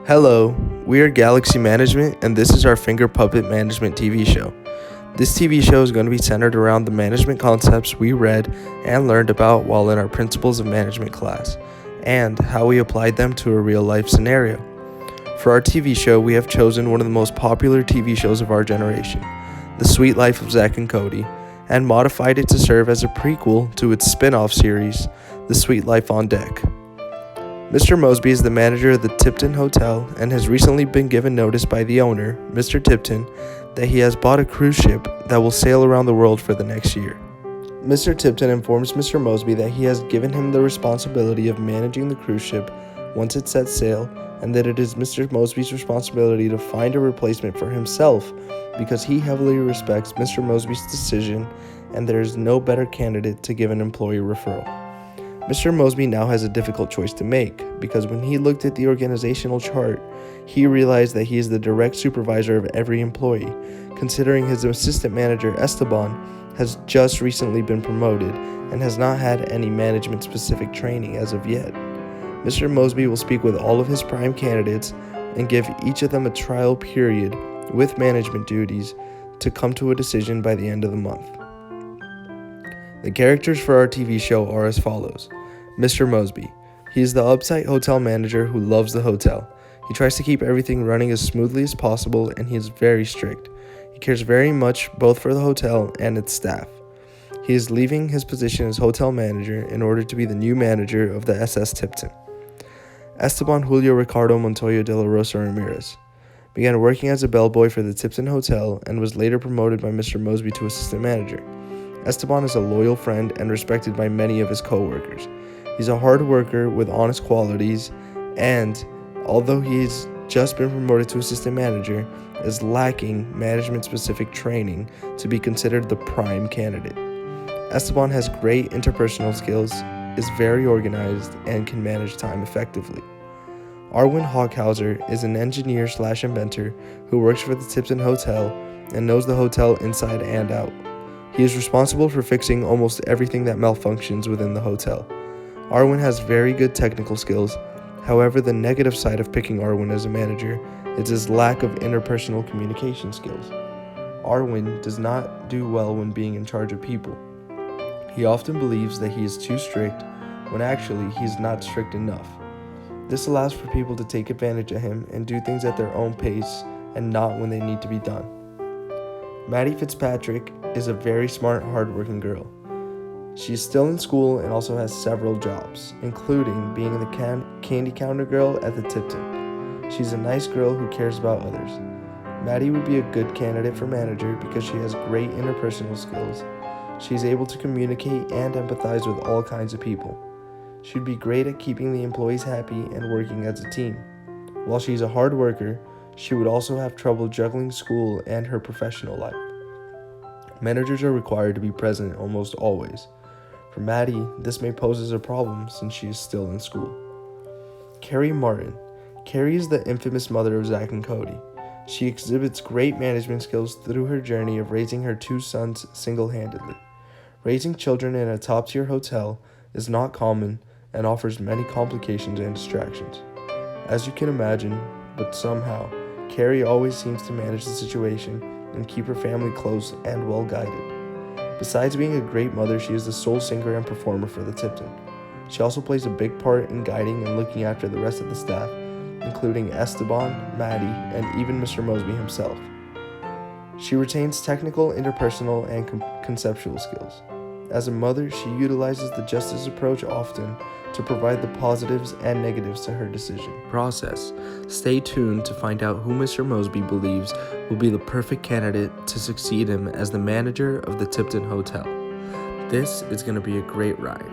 Hello, we are Galaxy Management, and this is our Finger Puppet Management TV show. This TV show is going to be centered around the management concepts we read and learned about while in our Principles of Management class, and how we applied them to a real-life scenario. For our TV show, we have chosen one of the most popular TV shows of our generation, The Suite Life of Zack and Cody, and modified it to serve as a prequel to its spin-off series, The Suite Life on Deck. Mr. Mosby is the manager of the Tipton Hotel and has recently been given notice by the owner, Mr. Tipton, that he has bought a cruise ship that will sail around the world for the next year. Mr. Tipton informs Mr. Mosby that he has given him the responsibility of managing the cruise ship once it sets sail, and that it is Mr. Mosby's responsibility to find a replacement for himself because he heavily respects Mr. Mosby's decision and there is no better candidate to give an employee referral. Mr. Mosby now has a difficult choice to make because when he looked at the organizational chart, he realized that he is the direct supervisor of every employee, considering his assistant manager Esteban has just recently been promoted and has not had any management-specific training as of yet. Mr. Mosby will speak with all of his prime candidates and give each of them a trial period with management duties to come to a decision by the end of the month. The characters for our TV show are as follows. Mr. Mosby. He is the upside hotel manager who loves the hotel. He tries to keep everything running as smoothly as possible, and he is very strict. He cares very much both for the hotel and its staff. He is leaving his position as hotel manager in order to be the new manager of the SS Tipton. Esteban Julio Ricardo Montoya de la Rosa Ramirez began working as a bellboy for the Tipton Hotel and was later promoted by Mr. Mosby to assistant manager. Esteban is a loyal friend and respected by many of his co-workers. He's a hard worker with honest qualities, and although he's just been promoted to assistant manager, is lacking management-specific training to be considered the prime candidate. Esteban has great interpersonal skills, is very organized, and can manage time effectively. Arwin Hockhauser is an engineer/inventor who works for the Tipton Hotel and knows the hotel inside and out. He is responsible for fixing almost everything that malfunctions within the hotel. Arwin has very good technical skills. However, the negative side of picking Arwin as a manager is his lack of interpersonal communication skills. Arwin does not do well when being in charge of people. He often believes that he is too strict when actually he is not strict enough. This allows for people to take advantage of him and do things at their own pace and not when they need to be done. Maddie Fitzpatrick is a very smart, hardworking girl. She is still in school and also has several jobs, including being the candy counter girl at the Tipton. She's a nice girl who cares about others. Maddie would be a good candidate for manager because she has great interpersonal skills. She is able to communicate and empathize with all kinds of people. She'd be great at keeping the employees happy and working as a team. While she's a hard worker, she would also have trouble juggling school and her professional life. Managers are required to be present almost always. For Maddie, this may pose as a problem since she is still in school. Carrie Martin. Carrie is the infamous mother of Zack and Cody. She exhibits great management skills through her journey of raising her two sons single-handedly. Raising children in a top-tier hotel is not common and offers many complications and distractions. As you can imagine, but somehow, Carrie always seems to manage the situation and keep her family close and well-guided. Besides being a great mother, she is the sole singer and performer for the Tipton. She also plays a big part in guiding and looking after the rest of the staff, including Esteban, Maddie, and even Mr. Mosby himself. She retains technical, interpersonal, and conceptual skills. As a mother, she utilizes the justice approach often to provide the positives and negatives to her decision process. Stay tuned to find out who Mr. Mosby believes will be the perfect candidate to succeed him as the manager of the Tipton Hotel. This is going to be a great ride.